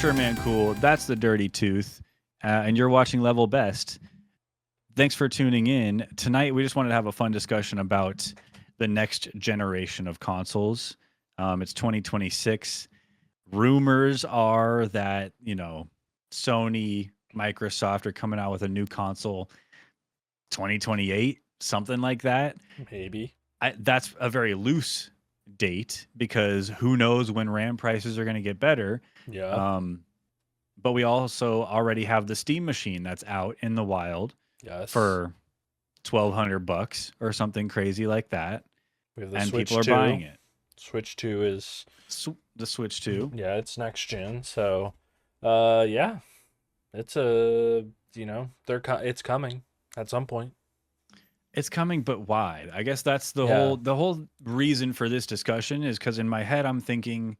SureManCool. That's the Dirty Tooth. And you're watching Level Best. Thanks for tuning in. Tonight, we just wanted to have a fun discussion about the next generation of consoles. It's 2026. Rumors are that, Sony, Microsoft are coming out with a new console 2028, something like that. Maybe. That's a very loose date because who knows when RAM prices are going to get better. Yeah. Um, but we also already have the Steam machine that's out in the wild Yes. for $1,200 or something crazy like that, We have the and people Switch are 2. buying it. Switch 2 is The Switch 2. yeah, it's next gen. So, yeah, it's it's coming at some point. It's coming, but why? I guess that's the Yeah. whole reason for this discussion is because in my head I'm thinking,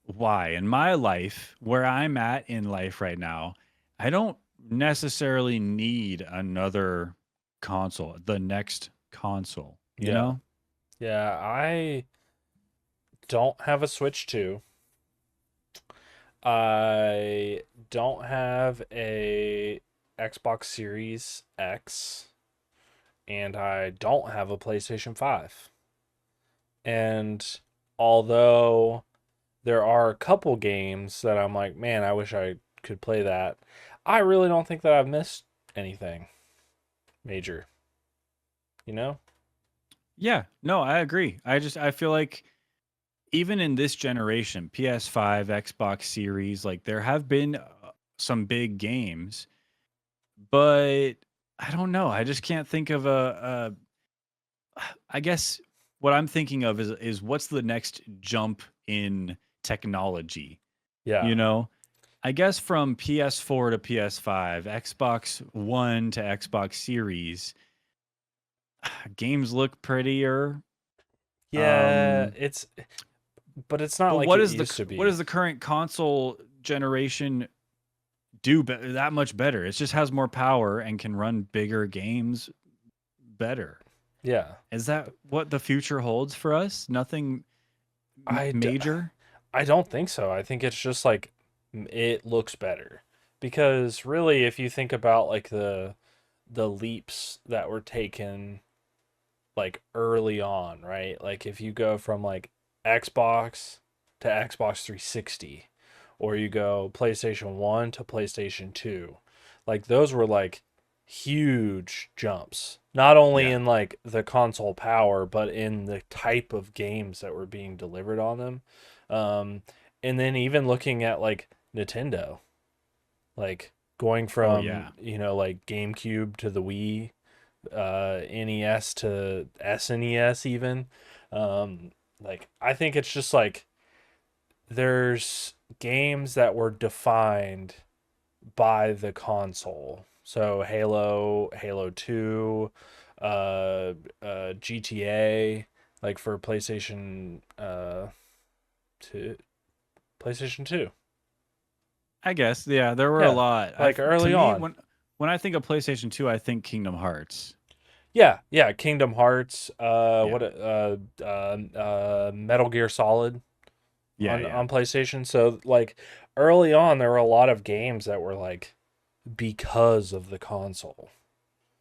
why? In my life, where I'm at in life right now, I don't necessarily need another console, the next console, you Yeah. know? Yeah, I don't have a Switch 2. I don't have a Xbox Series X, and I don't have a PlayStation 5. And although there are a couple games that I'm like, man, I wish I could play that, I really don't think that I've missed anything major, you know? Yeah, no, I agree. I feel like even in this generation, PS5, Xbox Series, like there have been some big games, but I don't know. I just can't think of I guess what I'm thinking of is what's the next jump in technology, you Yeah. know? I guess from PS4 to PS5, Xbox One to Xbox Series, games look prettier. Yeah, Um, but it's not but like it used to what be. does the current console generation do that much better? It just has more power and can run bigger games better. Yeah. Is that what the future holds for us? Nothing I, d- major? I don't think so. I think it's just like it looks better. Because really if you think about like the leaps that were taken like early on, right? Like if you go from like Xbox to Xbox 360 or you go PlayStation 1 to PlayStation 2. Like those were like huge jumps. Not only Yeah. in like the console power, but in the type of games that were being delivered on them. Um and then even looking at like Nintendo, like going Oh from, yeah. like GameCube to the Wii, NES to SNES even. Like I think it's just like there's games that were defined by the console. So Halo 2, GTA, like for to PlayStation 2. I guess. Yeah, there were a Yeah, lot. like To early me on. when I think of PlayStation 2, I think Kingdom Hearts. Yeah, yeah, Kingdom Hearts, Yeah. Metal Gear Solid Yeah, yeah. on PlayStation. So like early on there were a lot of games that were like because of the console.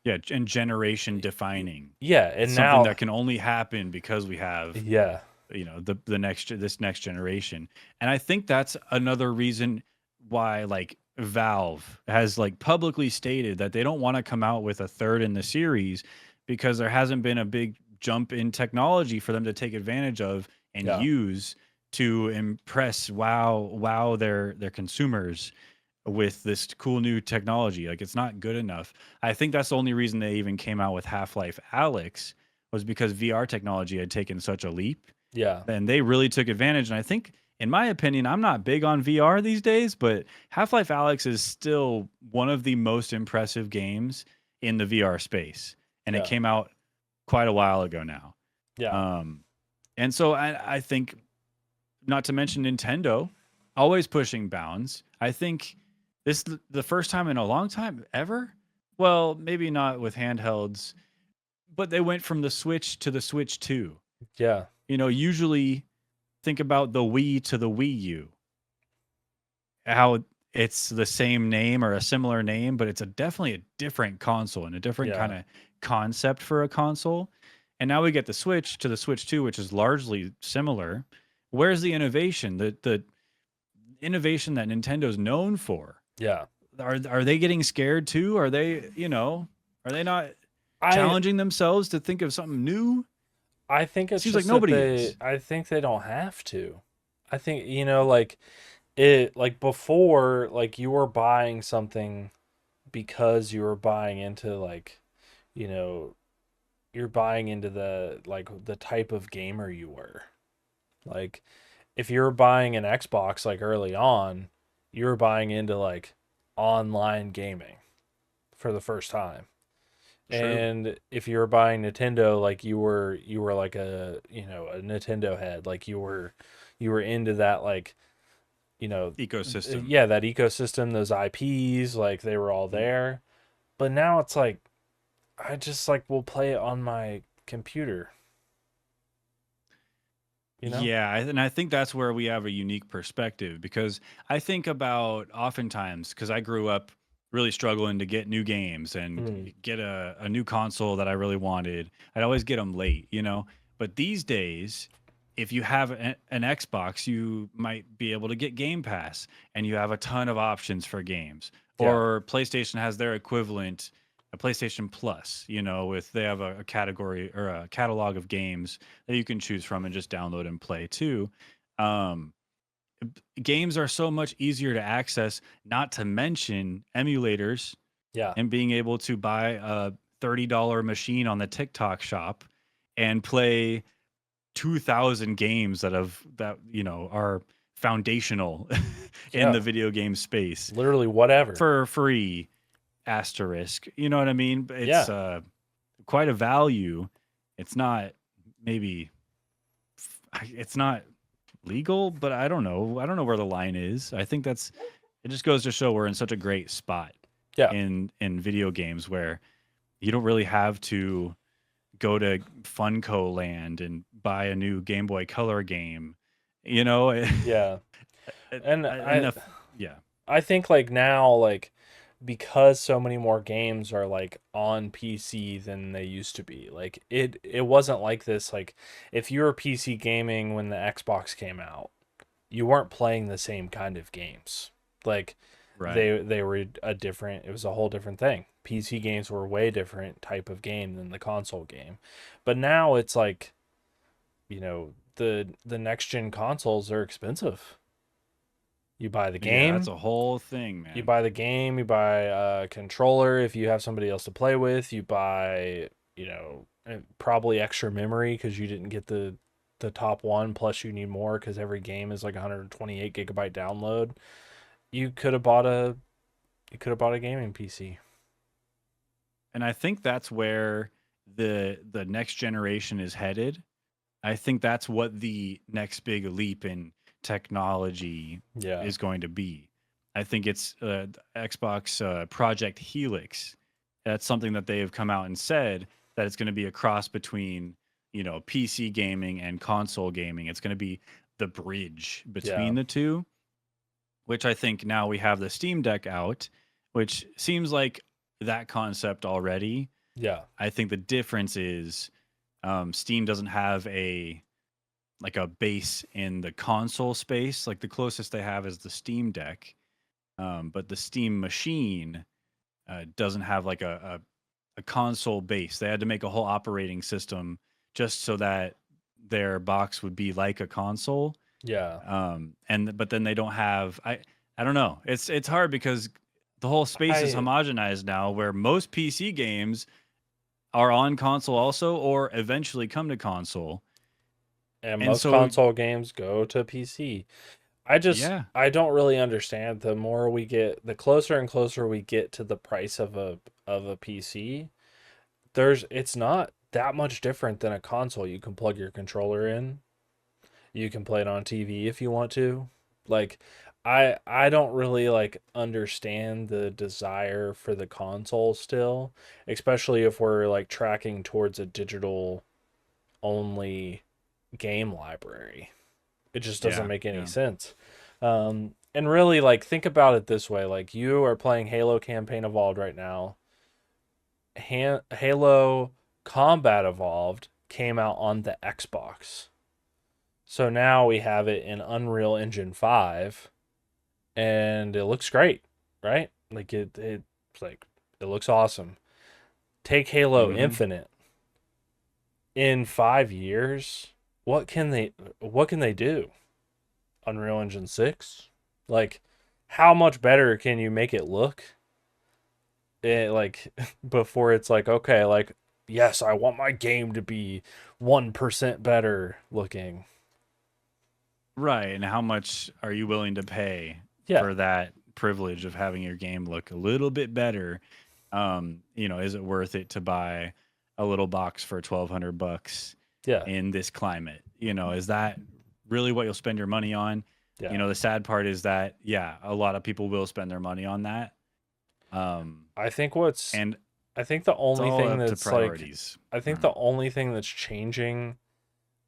Yeah, and generation defining. Yeah, It's and something now that can only happen because we have, yeah, this next generation. And I think that's another reason why like Valve has like publicly stated that they don't want to come out with a third in the series because there hasn't been a big jump in technology for them to take advantage of and yeah, use to impress wow their consumers with this cool new technology. Like it's not good enough. I think that's the only reason they even came out with Half-Life Alex was because VR technology had taken such a leap yeah, and they really took advantage. And I think, in my opinion, I'm not big on VR these days, but Half-Life Alex is still one of the most impressive games in the VR space. And it yeah, came out quite a while ago now. yeah, Um, and so I think, not to mention Nintendo, always pushing bounds. I think this is the first time in a long time ever. Well, maybe not with handhelds, but they went from the Switch to the Switch 2. yeah, Usually think about the Wii to the Wii U. how it's the same name or a similar name, but it's a definitely a different console and a different kind Yeah. of concept for a console. And now we get the Switch to the Switch 2, which is largely similar. Where's the innovation? The innovation that Nintendo's known for? Yeah. Are they getting scared too? Are they, are they not I challenging themselves to think of something new? I think it's Seems like just that nobody is. I think they don't have to. I think, like it, like before, like you were buying something because you were buying into like, you know, you're buying into the type of gamer you were. Like if you're buying an Xbox like early on, you were buying into like online gaming for the first time. True. And if you were buying Nintendo, like you were like a Nintendo head, like you were into that, like, Ecosystem. yeah, that ecosystem, those IPs, like they were all Mhm. there. But now it's like I just like will play it on my computer, you know? Yeah, and I think that's where we have a unique perspective because I think about oftentimes because I grew up really struggling to get new games and Mm, get a new console that I really wanted. I'd always get them late. But these days, if you have an Xbox, you might be able to get Game Pass and you have a ton of options for games. yeah, Or PlayStation has their equivalent, a PlayStation Plus, with they have a category or a catalog of games that you can choose from and just download and play too. Um, Games are so much easier to access, not to mention emulators yeah, and being able to buy a $30 machine on the TikTok shop and play 2,000 games that are foundational in the yeah. video game space Literally whatever. for free asterisk. You know what I mean? It's Yeah. quite a value. It's not maybe it's not legal, but I don't know. I don't know where the line is. I think that's it just goes to show we're in such a great spot Yeah. in video games where you don't really have to go to Funko Land and buy a new Game Boy Color game. You know, Yeah. And enough. Yeah, I think like now, like because so many more games are like on PC than they used to be. Like it wasn't like this. Like if you were PC gaming when the Xbox came out, you weren't playing the same kind of games. Like right. they were a different, it was a whole different thing. PC games were way different type of game than the console game. But now it's like, the next gen consoles are expensive. You buy the Yeah, that's game, a whole thing, you man. buy the game, you buy a controller if you have somebody else to play with, you buy, probably extra memory because you didn't get the top one, plus you need more because every game is like 128 gigabyte download. You could have bought a you could have bought a gaming PC. And I think that's where the next generation is headed. I think that's what the next big leap in technology Yeah. is going to be. I think it's Xbox Project Helix. That's something that they have come out and said that it's going to be a cross between, PC gaming and console gaming. It's going to be the bridge Yeah. between the two, which I think now we have the Steam Deck out, which seems like that concept already. Yeah. I think the difference is Steam doesn't have a base in the console space. Like the closest they have is the Steam Deck, but the Steam machine doesn't have like a console base. They had to make a whole operating system just so that their box would be like a console. Yeah. And but then they don't have I don't know. It's hard because the whole space is I homogenized now, where most PC games are on console also, or eventually come to console. and And most so, console games go to PC. yeah, I don't really understand. The closer and closer we get to the price of a PC, it's not that much different than a console. You can plug your controller in. You can play it on TV if you want to. Like I don't really like understand the desire for the console still, especially if we're like tracking towards a digital only game library. It just doesn't yeah, make any yeah. sense. And really, like, think about it this way: like, you are playing Halo Campaign Evolved right now. Halo Combat Evolved came out on the Xbox, so now we have it in Unreal Engine 5, and it looks great, right? Like it's like it looks awesome. Take Halo Hmm. Infinite. In 5 years, what can they do? Unreal Engine 6? Like, how much better can you make it look? Like before it's like, okay, like, yes, I want my game to be 1% better looking. Right. And how much are you willing to pay Yeah, for that privilege of having your game look a little bit better? Is it worth it to buy a little box for $1,200 yeah, in this climate? Is that really what you'll spend your money on? yeah. The sad part is that, yeah, a lot of people will spend their money on that. Um, I think what's and I think the it's only all thing up to that's like priorities. I think Mm. the only thing that's changing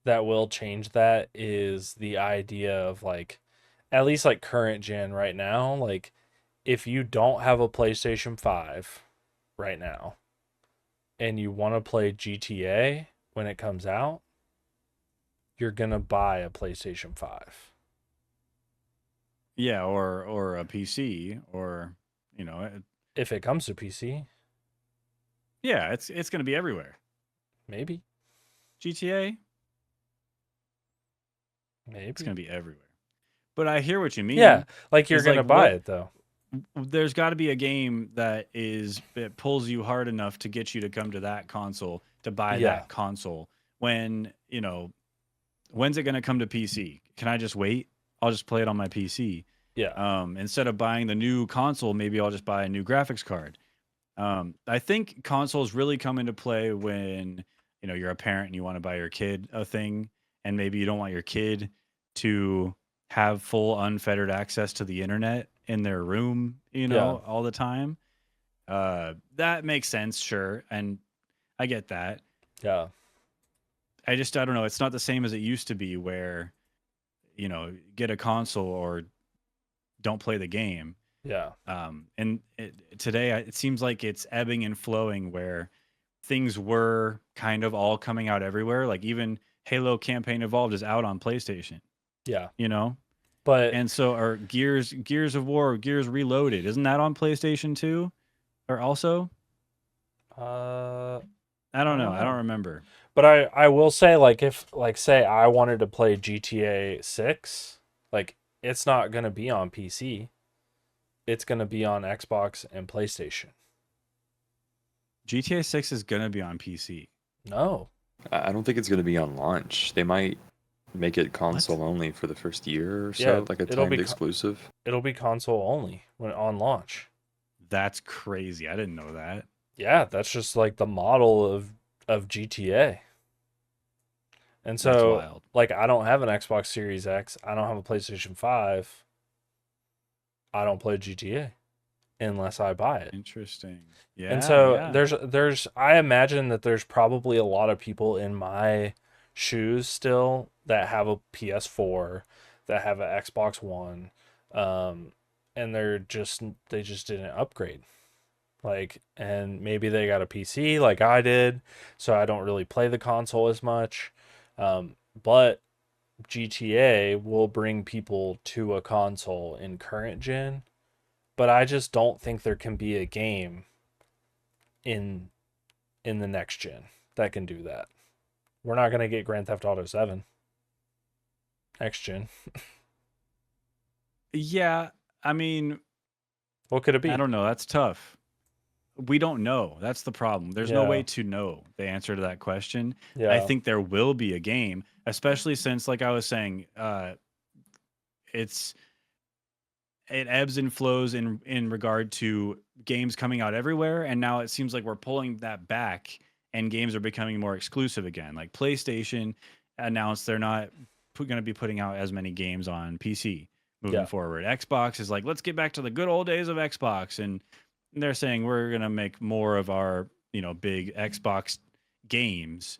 that will change that is the idea of like at least like current gen right now, like if you don't have a PlayStation 5 right now and you want to play GTA when it comes out, you're going to buy a PlayStation 5. Yeah, or a PC, or If it comes to PC, yeah, it's going to be everywhere. maybe, GTA, it's maybe. going to be everywhere. But I hear what you Yeah, mean. like you're Is going to like buy what it though. there's got to be a game that pulls you hard enough to get you to come to that console, to buy Yeah. that console. When when's it going to come to PC? Can I just wait? I'll just play it on my PC. Yeah. Instead of buying the new console, maybe I'll just buy a new graphics card. I think consoles really come into play when you're a parent and you want to buy your kid a thing, and maybe you don't want your kid to have full unfettered access to the internet in their room, Yeah. all the time. That makes sense, sure, and I get that. Yeah. I don't know. It's not the same as it used to be, where get a console or don't play the game. Yeah. Today, it seems like it's ebbing and flowing, where things were kind of all coming out everywhere. Like even Halo Campaign Evolved is out on PlayStation, Yeah. you know? But And so are Gears of War, Gears Reloaded, isn't that on PlayStation too? Or also? uh I I don't know. don't I don't know. remember. But I will say like if like say I wanted to play GTA 6, like it's not going to be on PC. It's going to be on Xbox and PlayStation. GTA 6 is going to be on PC. No. I don't think it's going to be on launch. They might make it What? console only for the first year or Yeah, so, like a timed exclusive. it'll be console only when on launch. That's crazy. I didn't know that. Yeah, that's just like the model of GTA. And That's so wild. like I don't have an Xbox Series X, I don't have a PlayStation 5. I don't play GTA unless I buy it. Interesting. And Yeah, so yeah. there's I imagine that there's probably a lot of people in my shoes still that have a PS4, that have an Xbox One, um, and they just didn't upgrade. Like, and maybe they got a PC like I did, so I don't really play the console as much. But GTA will bring people to a console in current gen, but I just don't think there can be a game in the next gen that can do that. We're not gonna get Grand Theft Auto 7 next gen. Yeah, I mean, What could it I be? don't know. That's tough. We don't know. That's the problem. There's no way Yeah, to know the answer to that question. I yeah, think there will be a game, especially since, like I was saying, it's it ebbs and flows in regard to games coming out everywhere, and now it seems like we're pulling that back, and games are becoming more exclusive again. Like PlayStation announced they're not going to be putting out as many games on PC moving yeah, forward. Xbox is like, let's get back to the good old days of Xbox, and they're saying we're going to make more of our big Xbox games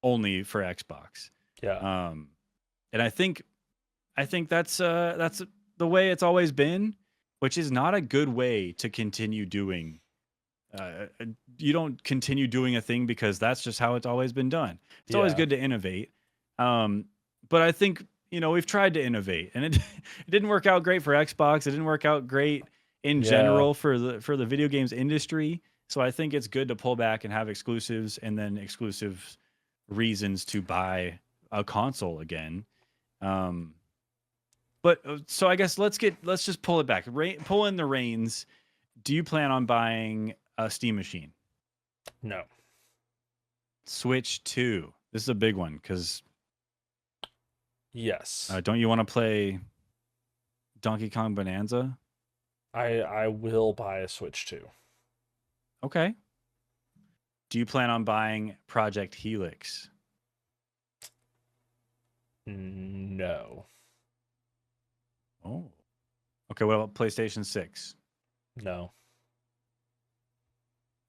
only for Xbox. yeah, Um, and I think that's the way it's always been, which is not a good way to continue doing. You don't continue doing a thing because that's just how it's always been done. It's always Yeah. good to innovate. But I think, we've tried to innovate, and it it didn't work out great for Xbox. It didn't work out great in Yeah. general for the video games industry. So I think it's good to pull back and have exclusives, and then exclusive reasons to buy a console again. Um, but so I guess let's just pull it back. Pull in the reins. Do you plan on buying a Steam machine? No. Switch 2. This is a big one because Yes. don't you want to play Donkey Kong Bonanza? I will buy a Switch 2. Okay. Do you plan on buying Project Helix? No. Oh. Okay, what about PlayStation 6? No.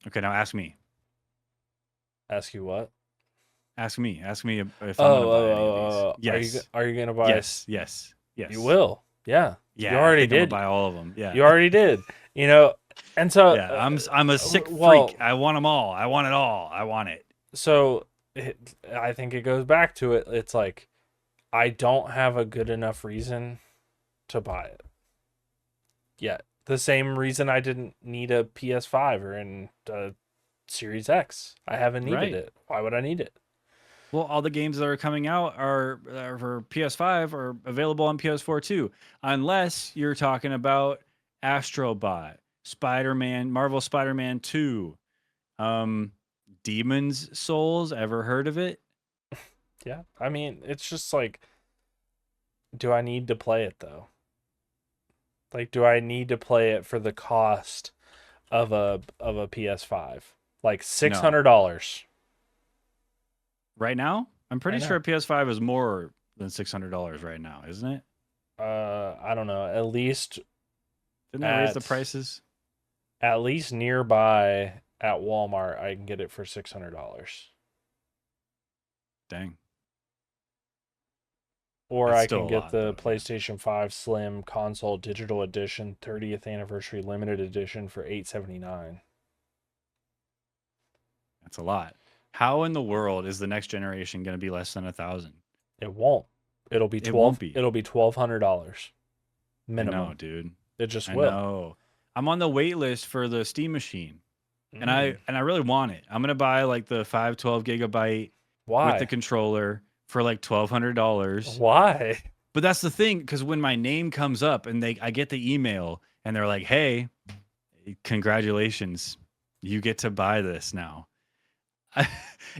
Okay, now ask me. Ask you what? Ask me. Ask me if I'm going to buy any of these. Yes. Are you gonna buy? Yes. Yes. Yes. You will. Yeah. Yeah. You already I think I'm did. gonna buy all of them. Yeah. You already did. And so Yeah. I'm a sick well, freak. I want them all. I want it all. I want it. So I think it goes back to it. It's like I don't have a good enough reason to buy it yet. The same reason I didn't need a PS5 or a Series X. I haven't needed Right. it. Why would I need it? Well, all the games that are coming out are for PS5 are available on PS4 too, unless you're talking about Astro Bot, Spider-Man, Marvel Spider-Man 2, Demon's Souls. Ever heard of it? Yeah. I mean, it's just like, do I need to play it though? Like, do I need to play it for the cost of a PS5? Like $600. Right now, I'm pretty Right sure PS5 is more than $600 right now, isn't it? I don't know. At least Didn't they raise the At- prices? nearby at Walmart, I can get it for $600. Dang. Or That's I still can a get lot, the though, yeah. PlayStation 5 Slim Console Digital Edition 30th Anniversary Limited Edition for $879. That's a lot. How in the world is the next generation going to be less than 1,000? It won't. It'll be It won't be. It'll be $1,200 minimum. I know, dude. It just I will. know. I'm on the wait list for the Steam machine, and Mm. I really want it. I'm gonna buy like the 512 gigabyte Why? with the controller for like $1,200. Why? But that's the thing, because when my name comes up and I get the email and they're like, "Hey, congratulations, you get to buy this now."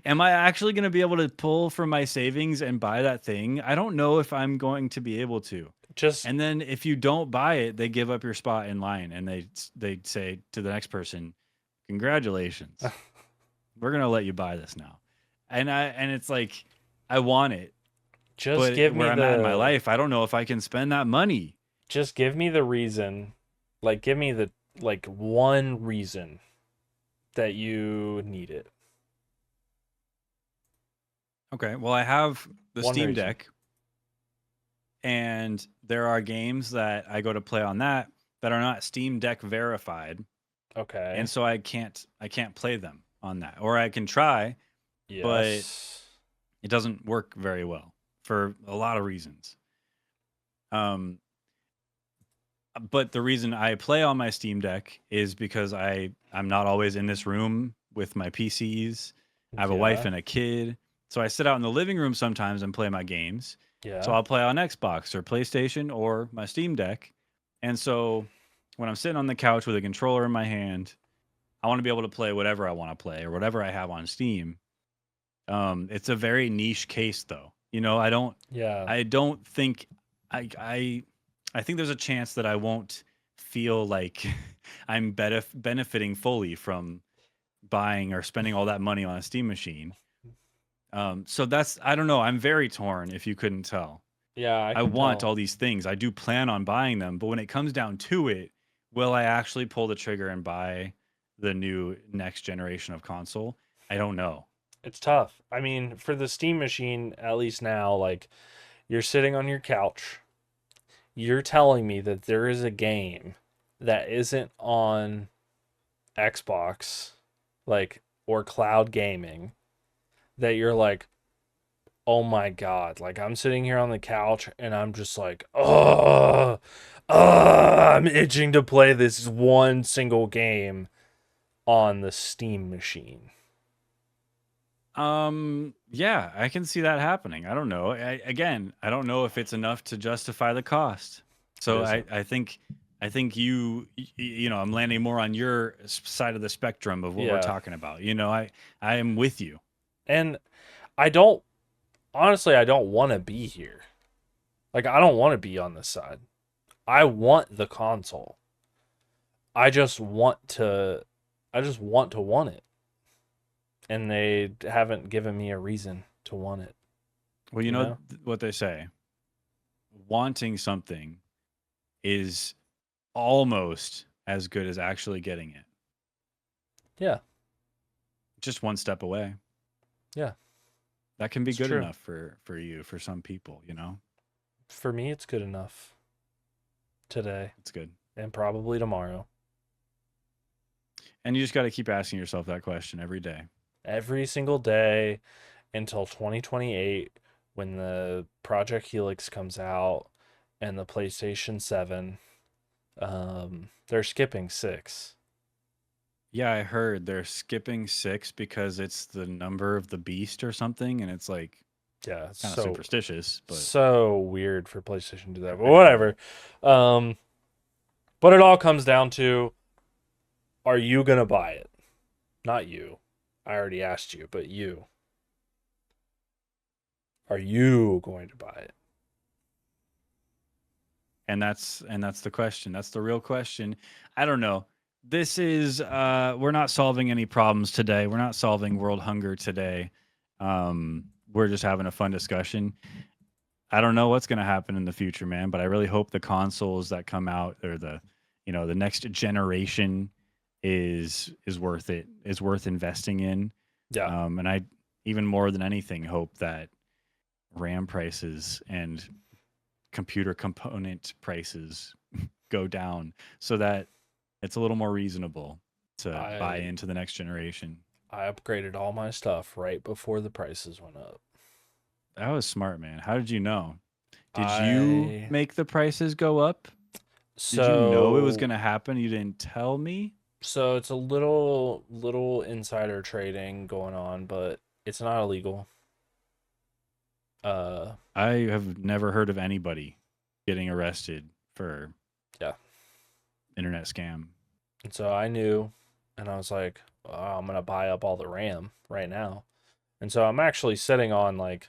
Am I actually going to be able to pull from my savings and buy that thing? I don't know if I'm going to be able to. Just And then if you don't buy it, they give up your spot in line, and they say to the next person, "Congratulations, we're going to let you buy this now." And it's like, I want it, but give me where I'm at in my life, I don't know if I can spend that money. Just give me the reason. Like, give me the one reason that you need it. Okay, well, I have the One Steam reason. Deck, and there are games that I go to play on that are not Steam Deck verified, Okay. and so I can't play them on that. Or I can try, yes. it doesn't work very well for a lot of reasons. But the reason I play on my Steam Deck is because I'm not always in this room with my PCs. I have a wife and a kid. So I sit out in the living room sometimes and play my games. Yeah. So I'll play on Xbox or PlayStation or my Steam Deck. And so when I'm sitting on the couch with a controller in my hand, I want to be able to play whatever I want to play or whatever I have on Steam. It's a very niche case though. I don't think I think there's a chance that I won't feel like I'm benefiting fully from buying or spending all that money on a Steam machine. So I don't know. I'm very torn, if you couldn't tell. Yeah. I want all these things. I do plan on buying them, but when it comes down to it, will I actually pull the trigger and buy the new next generation of console? I don't know. It's tough. I mean, for the Steam machine, at least now, like, you're sitting on your couch. You're telling me that there is a game that isn't on Xbox, like, or cloud gaming, that you're like, oh my God, like I'm sitting here on the couch and I'm just like, oh, I'm itching to play this one single game on the Steam machine. Yeah, I can see that happening. I don't know. Again, I don't know if it's enough to justify the cost. So isn't. I think you know, I'm landing more on your side of the spectrum of what we're Yeah. talking about. You know, I am with you. And I don't, honestly, I don't want to be here. Like, I don't want to be on this side. I want the console. I just want to want it. And they haven't given me a reason to want it. Well, you You know know? what they say. Wanting something is almost as good as actually getting it. Yeah. Just one step away. Yeah. That can be It's good true. enough for you, for some people, you know? For me, it's good enough today It's good. and probably tomorrow. And you just got to keep asking yourself that question every day. Every single day until 2028 when the Project Helix comes out and the PlayStation 7. They're skipping 6. Yeah, I heard they're skipping 6 because it's the number of the beast or something, and it's like Yeah, it's kind of superstitious, but so weird for PlayStation to do that, but whatever. But it all comes down to, are you gonna buy it? Not you. I already asked you, but you. Are you going to buy it? and that's the question. That's the real question. I don't know. This is we're not solving any problems today. We're not solving world hunger today. We're just having a fun discussion. I don't know what's going to happen in the future, man, but I really hope the consoles that come out, or the, you know, the next generation is worth it, is worth investing in. Yeah. And I, even more than anything, hope that RAM prices and computer component prices go down so that it's a little more reasonable to buy into the next generation. I upgraded all my stuff right before the prices went up. That was smart, man. How did you know? Did you make the prices go up? So, did you know it was going to happen? You didn't tell me? So it's a little insider trading going on, but it's not illegal. I have never heard of anybody getting arrested for internet scam. And so I knew, and I was like, oh, I'm gonna buy up all the RAM right now. And so I'm actually sitting on like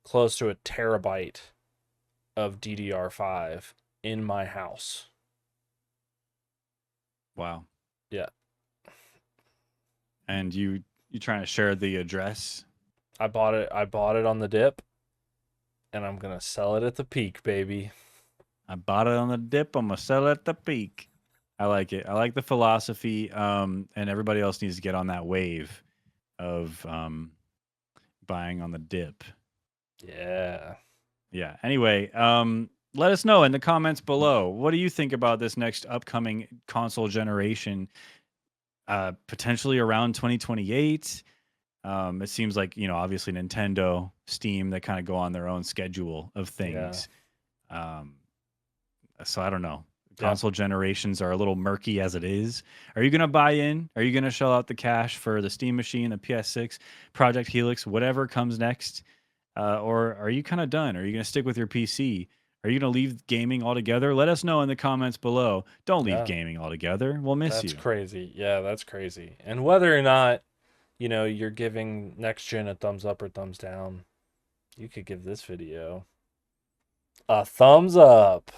close to a terabyte of DDR5 in my house. Wow. Yeah. And you trying to share the address? I bought it on the dip, and I'm gonna sell it at the peak, baby. I bought it on the dip. I'm gonna sell it at the peak. I like it. I like the philosophy. And everybody else needs to get on that wave of buying on the dip. Yeah. Yeah. Anyway, let us know in the comments below. What do you think about this next upcoming console generation? Potentially around 2028. It seems like, you know, obviously Nintendo, Steam, they kind of go on their own schedule of things. So I don't know. Console generations are a little murky as it is. Are you going to buy in? Are you going to shell out the cash for the Steam machine, the PS6, Project Helix, whatever comes next? Or are you kind of done? Are you going to stick with your PC? Are you going to leave gaming altogether? Let us know in the comments below. Don't leave gaming altogether. We'll miss you. That's crazy. Yeah, that's crazy. And whether or not, you know, you're giving next gen a thumbs up or thumbs down, you could give this video a thumbs up.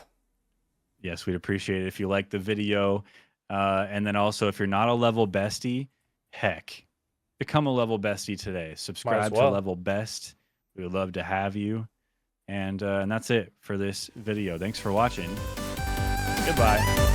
Yes, we'd appreciate it if you like the video. And then also, if you're not a level bestie, heck, become a level bestie today. Subscribe to Level Best. We would love to have you. And that's it for this video. Thanks for watching. Goodbye.